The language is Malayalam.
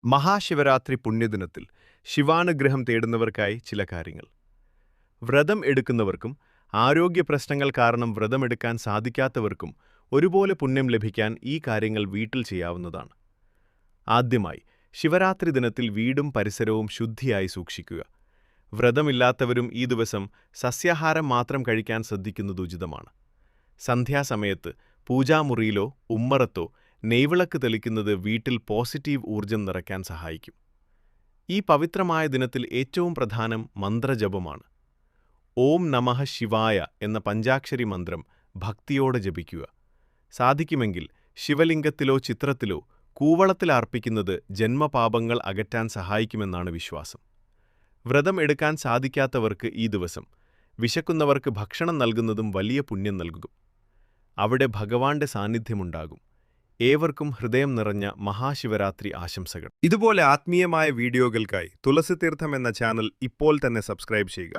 മഹാശിവരാത്രി പുണ്യദിനത്തിൽ ശിവാനുഗ്രഹം തേടുന്നവർക്കായി ചില കാര്യങ്ങൾ. വ്രതം എടുക്കുന്നവർക്കും ആരോഗ്യ പ്രശ്നങ്ങൾ കാരണം വ്രതമെടുക്കാൻ സാധിക്കാത്തവർക്കും ഒരുപോലെ പുണ്യം ലഭിക്കാൻ ഈ കാര്യങ്ങൾ വീട്ടിൽ ചെയ്യാവുന്നതാണ്. ആദ്യമായി, ശിവരാത്രി ദിനത്തിൽ വീടും പരിസരവും ശുദ്ധിയായി സൂക്ഷിക്കുക. വ്രതമില്ലാത്തവരും ഈ ദിവസം സസ്യാഹാരം മാത്രം കഴിക്കാൻ ശ്രദ്ധിക്കുന്നത് ഉചിതമാണ്. സന്ധ്യാസമയത്ത് പൂജാമുറിയിലോ ഉമ്മറത്തോ നെയ്വിളക്ക് തെളിക്കുന്നത് വീട്ടിൽ പോസിറ്റീവ് ഊർജം നിറയ്ക്കാൻ സഹായിക്കും. ഈ പവിത്രമായ ദിനത്തിൽ ഏറ്റവും പ്രധാനം മന്ത്രജപമാണ്. ഓം നമഃ ശിവായ എന്ന പഞ്ചാക്ഷരി മന്ത്രം ഭക്തിയോടെ ജപിക്കുക. സാധിക്കുമെങ്കിൽ ശിവലിംഗത്തിലോ ചിത്രത്തിലോ കൂവളത്തിൽ അർപ്പിക്കുന്നത് ജന്മപാപങ്ങൾ അകറ്റാൻ സഹായിക്കുമെന്നാണ് വിശ്വാസം. വ്രതം എടുക്കാൻ സാധിക്കാത്തവർക്ക് ഈ ദിവസം വിശക്കുന്നവർക്ക് ഭക്ഷണം നൽകുന്നതും വലിയ പുണ്യം നൽകും. അവിടെ ഭഗവാന്റെ സാന്നിധ്യമുണ്ടാകും. ഏവർക്കും ഹൃദയം നിറഞ്ഞ മഹാശിവരാത്രി ആശംസകൾ. ഇതുപോലെ ആത്മീയമായ വീഡിയോകൾക്കായി തുളസിതീർത്ഥം എന്ന ചാനൽ ഇപ്പോൾ തന്നെ സബ്സ്ക്രൈബ് ചെയ്യുക.